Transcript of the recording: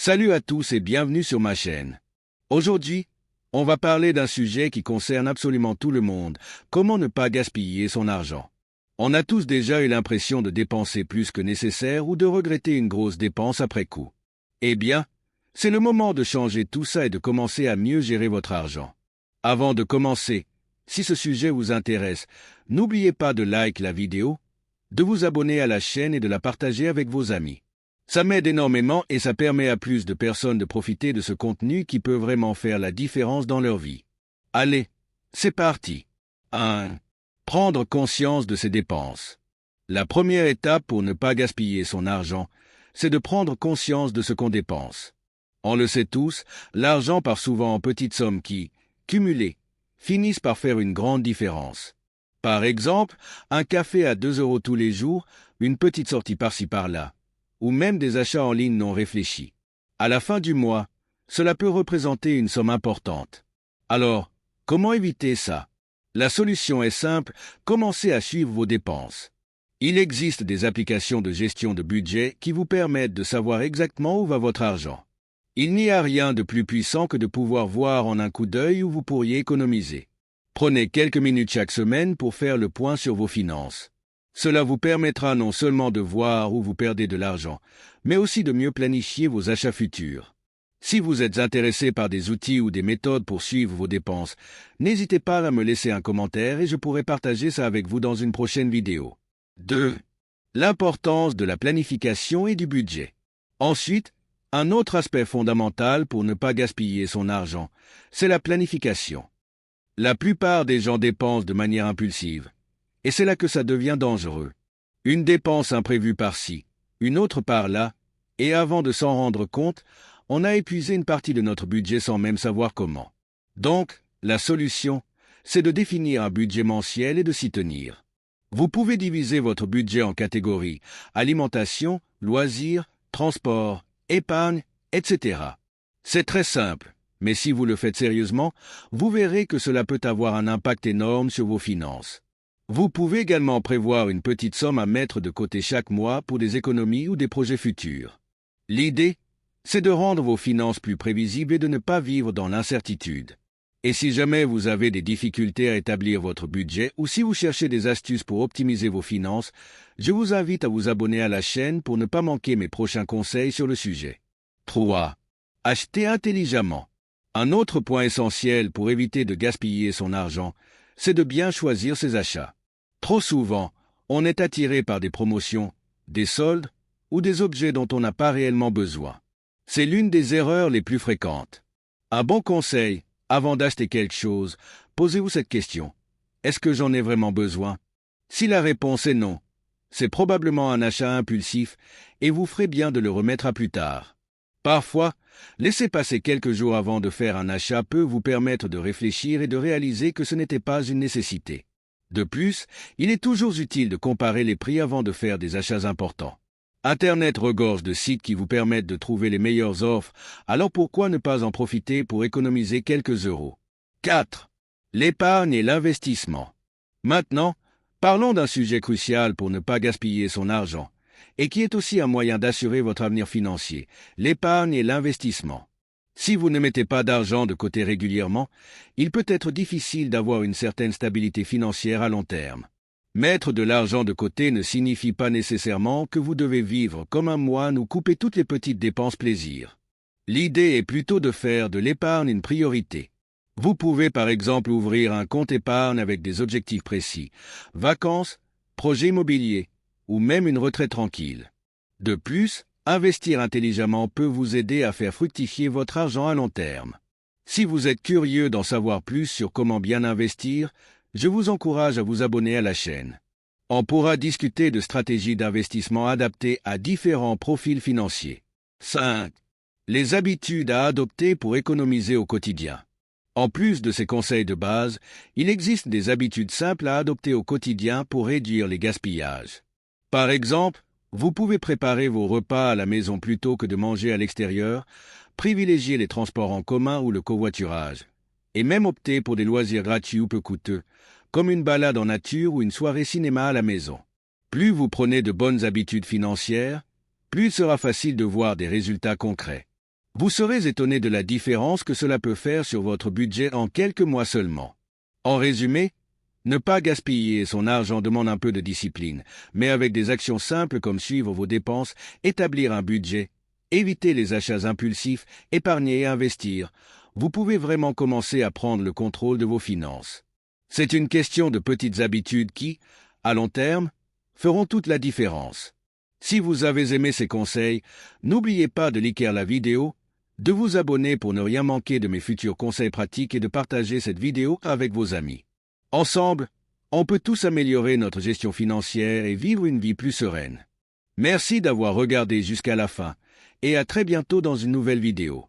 Salut à tous et bienvenue sur ma chaîne. Aujourd'hui, on va parler d'un sujet qui concerne absolument tout le monde, comment ne pas gaspiller son argent. On a tous déjà eu l'impression de dépenser plus que nécessaire ou de regretter une grosse dépense après coup. Eh bien, c'est le moment de changer tout ça et de commencer à mieux gérer votre argent. Avant de commencer, si ce sujet vous intéresse, n'oubliez pas de liker la vidéo, de vous abonner à la chaîne et de la partager avec vos amis. Ça m'aide énormément et ça permet à plus de personnes de profiter de ce contenu qui peut vraiment faire la différence dans leur vie. Allez, c'est parti. 1. Prendre conscience de ses dépenses. La première étape pour ne pas gaspiller son argent, c'est de prendre conscience de ce qu'on dépense. On le sait tous, l'argent part souvent en petites sommes qui, cumulées, finissent par faire une grande différence. Par exemple, un café à 2 € tous les jours, une petite sortie par-ci par-là, ou même des achats en ligne non réfléchis. À la fin du mois, cela peut représenter une somme importante. Alors, comment éviter ça? La solution est simple, commencez à suivre vos dépenses. Il existe des applications de gestion de budget qui vous permettent de savoir exactement où va votre argent. Il n'y a rien de plus puissant que de pouvoir voir en un coup d'œil où vous pourriez économiser. Prenez quelques minutes chaque semaine pour faire le point sur vos finances. Cela vous permettra non seulement de voir où vous perdez de l'argent, mais aussi de mieux planifier vos achats futurs. Si vous êtes intéressé par des outils ou des méthodes pour suivre vos dépenses, n'hésitez pas à me laisser un commentaire et je pourrai partager ça avec vous dans une prochaine vidéo. 2. L'importance de la planification et du budget. Ensuite, un autre aspect fondamental pour ne pas gaspiller son argent, c'est la planification. La plupart des gens dépensent de manière impulsive. Et c'est là que ça devient dangereux. Une dépense imprévue par-ci, une autre par-là, et avant de s'en rendre compte, on a épuisé une partie de notre budget sans même savoir comment. Donc, la solution, c'est de définir un budget mensuel et de s'y tenir. Vous pouvez diviser votre budget en catégories: alimentation, loisirs, transport, épargne, etc. C'est très simple, mais si vous le faites sérieusement, vous verrez que cela peut avoir un impact énorme sur vos finances. Vous pouvez également prévoir une petite somme à mettre de côté chaque mois pour des économies ou des projets futurs. L'idée, c'est de rendre vos finances plus prévisibles et de ne pas vivre dans l'incertitude. Et si jamais vous avez des difficultés à établir votre budget ou si vous cherchez des astuces pour optimiser vos finances, je vous invite à vous abonner à la chaîne pour ne pas manquer mes prochains conseils sur le sujet. 3. Acheter intelligemment. Un autre point essentiel pour éviter de gaspiller son argent, c'est de bien choisir ses achats. Trop souvent, on est attiré par des promotions, des soldes ou des objets dont on n'a pas réellement besoin. C'est l'une des erreurs les plus fréquentes. Un bon conseil, avant d'acheter quelque chose, posez-vous cette question. Est-ce que j'en ai vraiment besoin? Si la réponse est non, c'est probablement un achat impulsif et vous ferez bien de le remettre à plus tard. Parfois, laisser passer quelques jours avant de faire un achat peut vous permettre de réfléchir et de réaliser que ce n'était pas une nécessité. De plus, il est toujours utile de comparer les prix avant de faire des achats importants. Internet regorge de sites qui vous permettent de trouver les meilleures offres, alors pourquoi ne pas en profiter pour économiser quelques euros? 4. L'épargne et l'investissement. Maintenant, parlons d'un sujet crucial pour ne pas gaspiller son argent, et qui est aussi un moyen d'assurer votre avenir financier, l'épargne et l'investissement. Si vous ne mettez pas d'argent de côté régulièrement, il peut être difficile d'avoir une certaine stabilité financière à long terme. Mettre de l'argent de côté ne signifie pas nécessairement que vous devez vivre comme un moine ou couper toutes les petites dépenses plaisir. L'idée est plutôt de faire de l'épargne une priorité. Vous pouvez par exemple ouvrir un compte épargne avec des objectifs précis, vacances, projets immobiliers, ou même une retraite tranquille. De plus, investir intelligemment peut vous aider à faire fructifier votre argent à long terme. Si vous êtes curieux d'en savoir plus sur comment bien investir, je vous encourage à vous abonner à la chaîne. On pourra discuter de stratégies d'investissement adaptées à différents profils financiers. 5. Les habitudes à adopter pour économiser au quotidien. En plus de ces conseils de base, il existe des habitudes simples à adopter au quotidien pour réduire les gaspillages. Par exemple, vous pouvez préparer vos repas à la maison plutôt que de manger à l'extérieur, privilégier les transports en commun ou le covoiturage, et même opter pour des loisirs gratuits ou peu coûteux, comme une balade en nature ou une soirée cinéma à la maison. Plus vous prenez de bonnes habitudes financières, plus il sera facile de voir des résultats concrets. Vous serez étonné de la différence que cela peut faire sur votre budget en quelques mois seulement. En résumé, ne pas gaspiller son argent demande un peu de discipline, mais avec des actions simples comme suivre vos dépenses, établir un budget, éviter les achats impulsifs, épargner et investir, vous pouvez vraiment commencer à prendre le contrôle de vos finances. C'est une question de petites habitudes qui, à long terme, feront toute la différence. Si vous avez aimé ces conseils, n'oubliez pas de liker la vidéo, de vous abonner pour ne rien manquer de mes futurs conseils pratiques et de partager cette vidéo avec vos amis. Ensemble, on peut tous améliorer notre gestion financière et vivre une vie plus sereine. Merci d'avoir regardé jusqu'à la fin et à très bientôt dans une nouvelle vidéo.